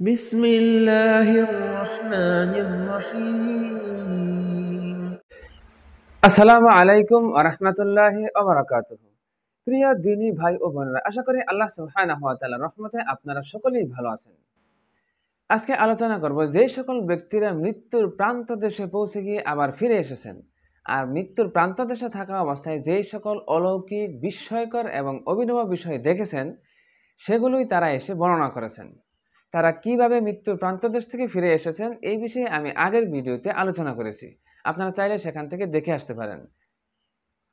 بسم الله الرحمن الرحيم আসসালামু আলাইকুম ওয়া রাহমাতুল্লাহি ওয়া বারাকাতুহু। প্রিয় দিনী ভাই ও বোনেরা, আশা করি আল্লাহ সুবহানাহু ওয়া তাআলার রহমতে আপনারা সকলেই ভালো আছেন। আজকে আলোচনা করব যে সকল ব্যক্তিরা মৃত্যুর প্রান্ত দেশে পৌঁছে গিয়ে আবার ফিরে এসেছেন, আর মৃত্যুর প্রান্ত দেশে থাকা অবস্থায় যেই সকল অলৌকিক, বিস্ময়কর এবং অভিনব বিষয় দেখেছেন, সেগুলোই তারা এসে বর্ণনা করেছেন। তারা কিভাবে মৃত্যুর প্রান্তদেশ থেকে ফিরে এসেছেন এই বিষয়ে আমি আগের ভিডিওতে আলোচনা করেছি। আপনারা চাইলে সেখান থেকে দেখে আসতে পারেন।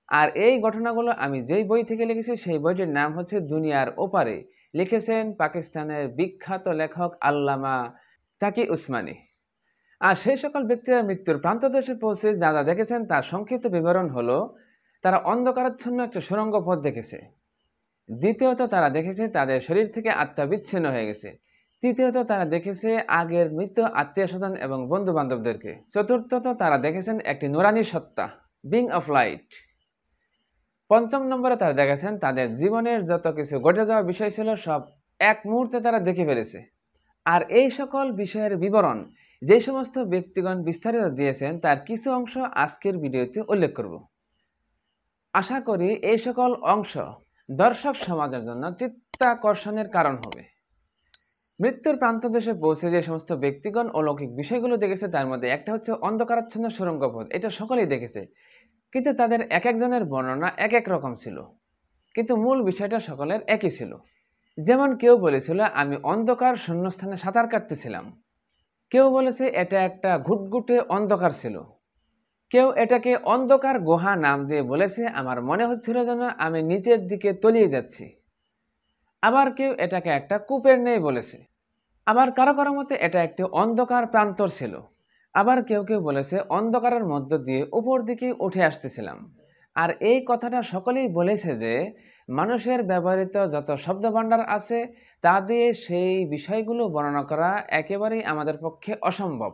আর এই ঘটনাগুলো আমি যেই বই থেকে লিখেছি সেই বইটির নাম হচ্ছে দুনিয়ার ওপারে। লিখেছেন পাকিস্তানের বিখ্যাত লেখক আল্লামা তাকি উসমানী। আর সেই সকল ব্যক্তিরা মৃত্যুর প্রান্তদেশে পৌঁছে যা যা দেখেছেন তার সংক্ষিপ্ত বিবরণ হলো, তারা অন্ধকারাচ্ছন্ন একটা সুড়ঙ্গ পথ দেখেছে। দ্বিতীয়ত, তারা দেখেছে তাদের শরীর থেকে আত্মা বিচ্ছিন্ন হয়ে গেছে। তৃতীয়ত, তারা দেখেছে আগের মৃত আত্মীয় স্বজন এবং বন্ধু বান্ধবদেরকে। চতুর্থত, তারা দেখেছেন একটি নুরানি সত্তা, বিং অফ লাইট। পঞ্চম নম্বরে তারা দেখেছেন তাদের জীবনের যত কিছু ঘটে যাওয়া বিষয় ছিল সব এক মুহূর্তে তারা দেখে ফেলেছে। আর এই সকল বিষয়ের বিবরণ যে সমস্ত ব্যক্তিগণ বিস্তারিত দিয়েছেন তার কিছু অংশ আজকের ভিডিওতে উল্লেখ করব। আশা করি এই সকল অংশ দর্শক সমাজের জন্য চিত্তাকর্ষণের কারণ হবে। মৃত্যুর প্রান্তদেশে পৌঁছে যে সমস্ত ব্যক্তিগণ অলৌকিক বিষয়গুলো দেখেছে তার মধ্যে একটা হচ্ছে অন্ধকারাচ্ছন্ন সুড়ঙ্গ পথ। এটা সকলেই দেখেছে, কিন্তু তাদের এক একজনের বর্ণনা এক এক রকম ছিল, কিন্তু মূল বিষয়টা সকলের একই ছিল। যেমন কেউ বলেছিল আমি অন্ধকার শূন্যস্থানে সাঁতার কাটতেছিলাম, কেউ বলেছে এটা একটা ঘুটঘুটে অন্ধকার ছিল, কেউ এটাকে অন্ধকার গুহা নাম দিয়ে বলেছে আমার মনে হচ্ছিল যেন আমি নিচের দিকে তলিয়ে যাচ্ছি। আবার কেউ এটাকে একটা কূপের ন্যায় বলেছে। আবার কারো কারো মতে এটা একটি অন্ধকার প্রান্তর ছিল। আবার কেউ কেউ বলেছে অন্ধকারের মধ্য দিয়ে উপর দিকে উঠে আসতেছিলাম। আর এই কথাটা সকলেই বলেছে যে মানুষের ব্যবহৃত যত শব্দভাণ্ডার আছে তা দিয়ে সেই বিষয়গুলো বর্ণনা করা একেবারেই আমাদের পক্ষে অসম্ভব।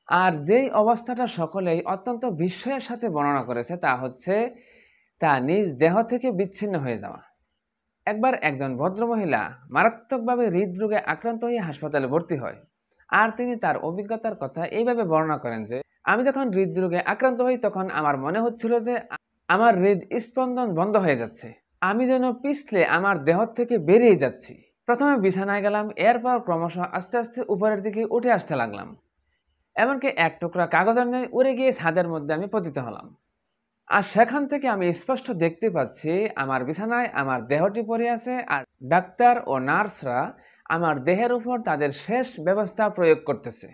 আর যেই অবস্থাটা সকলেই অত্যন্ত বিস্ময়ের সাথে বর্ণনা করেছে তা হচ্ছে তা নিজ দেহ থেকে বিচ্ছিন্ন হয়ে যাওয়া। একবার একজন ভদ্রমহিলা মারাত্মকভাবে হৃদরোগে আক্রান্ত হয়ে হাসপাতালে ভর্তি হয়। আর তিনি তার অভিজ্ঞতার কথা এইভাবে বর্ণনা করেন যে আমি যখন হৃদরোগে আক্রান্ত হই তখন আমার মনে হচ্ছিল যে আমার হৃদ স্পন্দন বন্ধ হয়ে যাচ্ছে, আমি যেন পিছলে আমার দেহ থেকে বেরিয়ে যাচ্ছি। প্রথমে বিছানায় গেলাম, এরপর ক্রমশ আস্তে আস্তে উপরের দিকে উঠে আসতে লাগলাম। এমনকি এক টুকরা কাগজের ন্যায় উড়ে গিয়ে ছাদের মধ্যে আমি পতিত হলাম। আর সেখান থেকে আমি স্পষ্ট দেখতে পাচ্ছি আমার বিছানায় আমার দেহটি পড়ে আছে, আর ডাক্তার ও নার্সরা আমার দেহের উপর তাদের শেষ ব্যবস্থা প্রয়োগ করতেছে।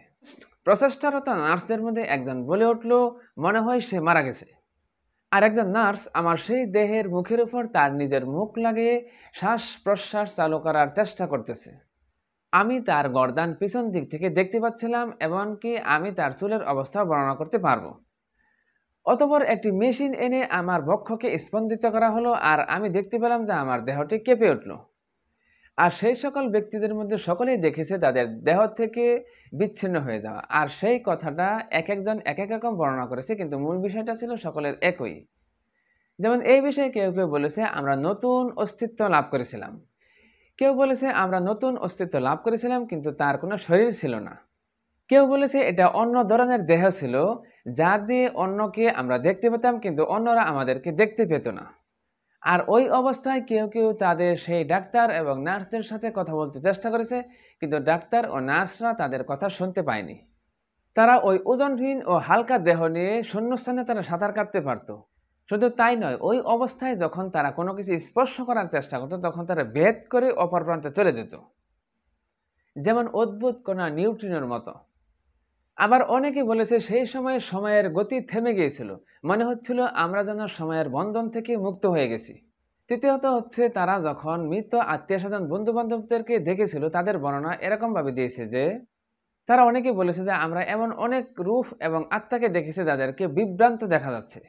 প্রচেষ্টারত নার্সদের মধ্যে একজন বলে উঠল মনে হয় সে মারা গেছে। আর একজন নার্স আমার সেই দেহের মুখের উপর তার নিজের মুখ লাগিয়ে শ্বাস প্রশ্বাস চালু করার চেষ্টা করতেছে। আমি তার গর্দান পিছন দিক থেকে দেখতে পাচ্ছিলাম, এমনকি আমি তার চুলের অবস্থা বর্ণনা করতে পারবো। অতঃপর একটি মেশিন এনে আমার বক্ষকে স্পন্দিত করা হলো, আর আমি দেখতে পেলাম যে আমার দেহটি কেঁপে উঠল। আর সেই সকল ব্যক্তিদের মধ্যে সকলেই দেখেছে তাদের দেহ থেকে বিচ্ছিন্ন হয়ে যাওয়া। আর সেই কথাটা এক একজন এক এক রকম বর্ণনা করেছে, কিন্তু মূল বিষয়টা ছিল সকলের একই। যেমন এই বিষয়ে কেউ কেউ বলেছে আমরা নতুন অস্তিত্ব লাভ করেছিলাম, কেউ বলেছে আমরা নতুন অস্তিত্ব লাভ করেছিলাম কিন্তু তার কোনো শরীর ছিল না, কেউ বলেছে এটা অন্য ধরনের দেহ ছিল যা দিয়ে অন্যকে আমরা দেখতে পেতাম কিন্তু অন্যরা আমাদেরকে দেখতে পেত না। আর ওই অবস্থায় কেউ কেউ তাদের সেই ডাক্তার এবং নার্সদের সাথে কথা বলতে চেষ্টা করেছে, কিন্তু ডাক্তার ও নার্সরা তাদের কথা শুনতে পায়নি। তারা ওই ওজনহীন ও হালকা দেহ নিয়ে শূন্যস্থানে তারা সাঁতার কাটতে পারত। শুধু তাই নয়, ওই অবস্থায় যখন তারা কোনো কিছু স্পর্শ করার চেষ্টা করতো তখন তারা ভেদ করে অপর প্রান্তে চলে যেত, যেমন অদ্ভুত কণা নিউট্রিনোর মতো। আবার অনেকে বলেছে সেই সময়ে সময়ের গতি থেমে গিয়েছিল, মনে হচ্ছিল আমরা যেন সময়ের বন্ধন থেকে মুক্ত হয়ে গেছি। তৃতীয়ত হচ্ছে তারা যখন মৃত আত্মীয় স্বজন বন্ধু বান্ধবদেরকে দেখেছিল তাদের বর্ণনা এরকমভাবে দিয়েছে যে তারা অনেকে বলেছে যে আমরা এমন অনেক রূহ এবং আত্মাকে দেখেছি যাদেরকে বিভ্রান্ত দেখা যাচ্ছে।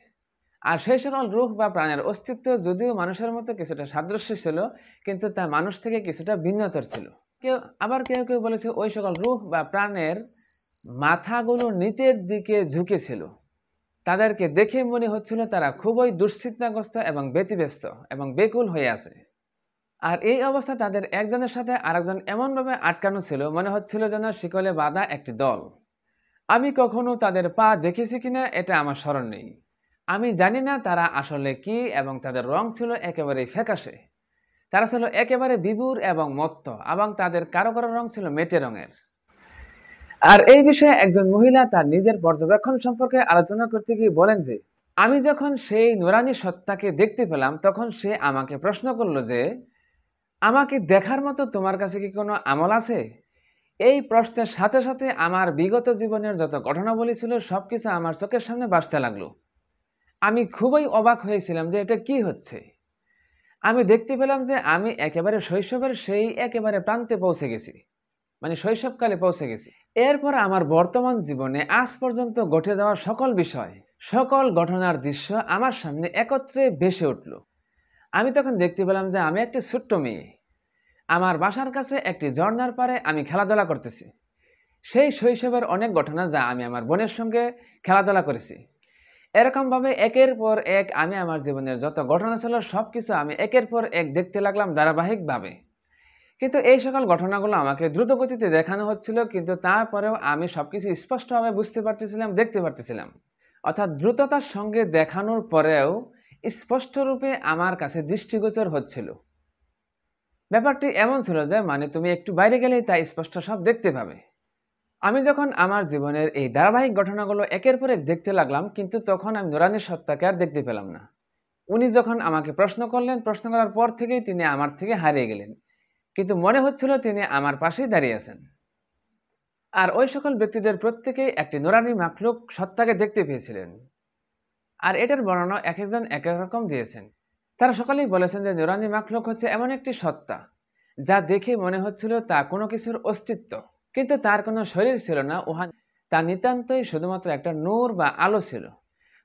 আর সেই সকল রূহ বা প্রাণের অস্তিত্ব যদিও মানুষের মতো কিছুটা সাদৃশ্য ছিল, কিন্তু তা মানুষ থেকে কিছুটা ভিন্নতর ছিল। কেউ কেউ বলেছে ওই সকল রূহ বা প্রাণের মাথাগুলো নিচের দিকে ঝুঁকেছিল। তাদেরকে দেখে মনে হচ্ছিল তারা খুবই দুশ্চিন্তাগ্রস্ত এবং ব্যতিব্যস্ত এবং বেকুল হয়ে আছে। আর এই অবস্থা তাদের একজনের সাথে আরেকজন এমনভাবে আটকানো ছিল, মনে হচ্ছিল যেন শিকলে বাঁধা একটি দল। আমি কখনো তাদের পা দেখেছি কিনা এটা আমার স্মরণ নেই। আমি জানি না তারা আসলে কি, এবং তাদের রং ছিল একেবারেই ফ্যাকাশে। তারা ছিল একেবারে বিভুর এবং মত্ত, এবং তাদের কারো কারো রং ছিল মেটে রঙের। আর এই বিষয়ে একজন মহিলা তার নিজের পর্যবেক্ষণ সম্পর্কে আলোচনা করতে গিয়ে বলেন যে, আমি যখন সেই নুরানি সত্তাকে দেখতে পেলাম তখন সে আমাকে প্রশ্ন করলো যে, আমাকে দেখার মতো তোমার কাছে কি কোনো আমল আছে? এই প্রশ্নের সাথে সাথে আমার বিগত জীবনের যত ঘটনাবলী ছিল সবকিছু আমার চোখের সামনে ভাসতে লাগলো। আমি খুবই অবাক হয়েছিলাম যে এটা কি হচ্ছে। আমি দেখতে পেলাম যে আমি একেবারে শৈশবের সেই একেবারে প্রান্তে পৌঁছে গেছি, মানে শৈশবকালে পৌঁছে গেছি। এরপর আমার বর্তমান জীবনে আজ পর্যন্ত ঘটে যাওয়া সকল বিষয়, সকল ঘটনার দৃশ্য আমার সামনে একত্রে ভেসে উঠল। আমি তখন দেখতে পেলাম যে আমি একটি ছোট্ট মেয়ে। আমার বাসার কাছে একটি ঝর্ণার পাড়ে আমি খেলাধুলা করতেছি। সেই শৈশবের অনেক ঘটনা যা আমি আমার বোনের সঙ্গে খেলাধুলা করেছি। এরকমভাবে একের পর এক আমি আমার জীবনের যত ঘটনা ছিল সব কিছু আমি একের পর এক দেখতে লাগলাম ধারাবাহিকভাবে। কিন্তু এই সকল ঘটনাগুলো আমাকে দ্রুত গতিতে দেখানো হচ্ছিল, কিন্তু তারপরেও আমি সব কিছু স্পষ্টভাবে বুঝতে পারতেছিলাম, দেখতে পারতেছিলাম। অর্থাৎ দ্রুততার সঙ্গে দেখানোর পরেও স্পষ্টরূপে আমার কাছে দৃষ্টিগোচর হচ্ছিল। ব্যাপারটি এমন ছিল যে মানে তুমি একটু বাইরে গেলেই তা স্পষ্ট সব দেখতে পাবে। আমি যখন আমার জীবনের এই ধারাবাহিক ঘটনাগুলো একের পর এক দেখতে লাগলাম, কিন্তু তখন আমি নুরানির সত্তাকে আর দেখতে পেলাম না। উনি যখন আমাকে প্রশ্ন করলেন, প্রশ্ন করার পর থেকেই তিনি আমার থেকে হারিয়ে গেলেন, কিন্তু মনে হচ্ছিল তিনি আমার পাশেই দাঁড়িয়ে আছেন। আর ওই সকল ব্যক্তিদের প্রত্যেকেই একটি নুরানি মাখলুক সত্তাকে দেখতে পেয়েছিলেন। আর এটার বর্ণনা এক একজন এক এক রকম দিয়েছেন। তারা সকলেই বলেছেন যে নুরানি মাখলুক হচ্ছে এমন একটি সত্তা যা দেখে মনে হচ্ছিল তা কোনো কিছুর অস্তিত্ব, কিন্তু তার কোনো শরীর ছিল না। উহা তা নিতান্তই শুধুমাত্র একটা নূর বা আলো ছিল।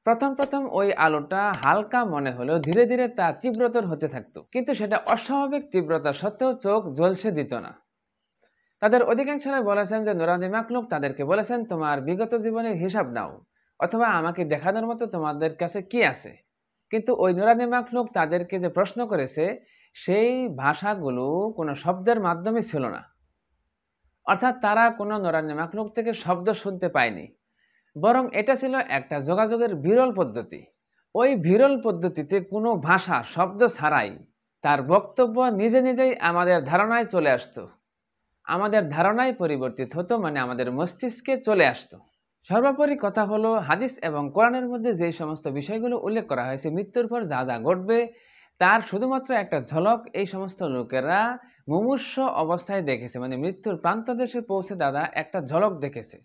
প্রথম প্রথম ওই আলোটা হালকা মনে হলেও ধীরে ধীরে তা তীব্রতর হতে থাকতো, কিন্তু সেটা অস্বাভাবিক তীব্রতা সত্ত্বেও চোখ ঝলসে দিত না। তাদের অধিকাংশরাই বলেছেন যে নুরানি মাখলুক তাদেরকে বলেছেন, তোমার বিগত জীবনের হিসাব নাও, অথবা আমাকে দেখানোর মতো তোমাদের কাছে কি আছে। কিন্তু ওই নুরানি মাখলুক তাদেরকে যে প্রশ্ন করেছে সেই ভাষাগুলো কোনো শব্দের মাধ্যমে ছিল না। অর্থাৎ তারা কোনো নুরানি মাখলুক থেকে শব্দ শুনতে পায়নি, বরং এটা ছিল একটা যোগাযোগের বিরল পদ্ধতি। ওই বিরল পদ্ধতিতে কোনো ভাষা শব্দ ছাড়াই তার বক্তব্য নিজে নিজেই আমাদের ধারণায় চলে আসতো, আমাদের ধারণায় পরিবর্তিত হতো, মানে আমাদের মস্তিষ্কে চলে আসতো। সর্বোপরি কথা হলো, হাদিস এবং কোরআনের মধ্যে যে সমস্ত বিষয়গুলো উল্লেখ করা হয়েছে, মৃত্যুর পর যা যা ঘটবে তার শুধুমাত্র একটা ঝলক এই সমস্ত লোকেরা মুমূর্ষ অবস্থায় দেখেছে, মানে মৃত্যুর প্রান্তদেশে পৌঁছে দাদা একটা ঝলক দেখেছে।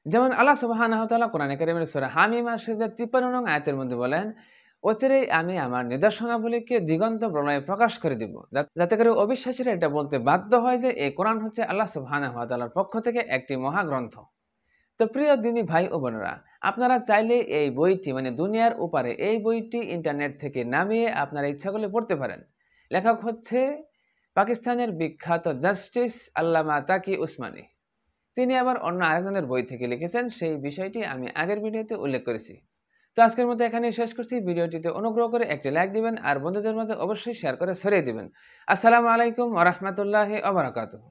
যেমন আল্লাহ সুবহানাহু ওয়া তাআলা কোরআনে কারীমের সূরা হামিম এর 53 নং আয়াতের মধ্যে বলেন, অচিরেই আমি আমার নিদর্শনাবলীকে দিগন্ত প্রলয়ে প্রকাশ করে দিব, যাতে করে অবিশ্বাসীরা এটা বলতে বাধ্য হয় যে এই কোরআন হচ্ছে আল্লাহ সুবহানাহু ওয়া তাআলার পক্ষ থেকে একটি মহাগ্রন্থ। তো প্রিয় দিনী ভাই ও বোনেরা, আপনারা চাইলে এই বইটি, মানে দুনিয়ার উপরে এই বইটি ইন্টারনেট থেকে নামিয়ে আপনারা ইচ্ছা করলে পড়তে পারেন। লেখক হচ্ছে পাকিস্তানের বিখ্যাত জাস্টিস আল্লামা তাকি উসমানী। তিনি আবার অন্য আরেকজনের বই থেকে লিখেছেন, সেই বিষয়টি আমি আগের ভিডিওতে উল্লেখ করেছি। তো আজকের মতো এখানেই শেষ করছি। ভিডিওটিতে অনুগ্রহ করে একটি লাইক দিবেন আর বন্ধুদের মাঝে অবশ্যই শেয়ার করে ছড়িয়ে দিবেন। আসসালামু আলাইকুম ওয়া রাহমাতুল্লাহি ওয়া বারাকাতুহু।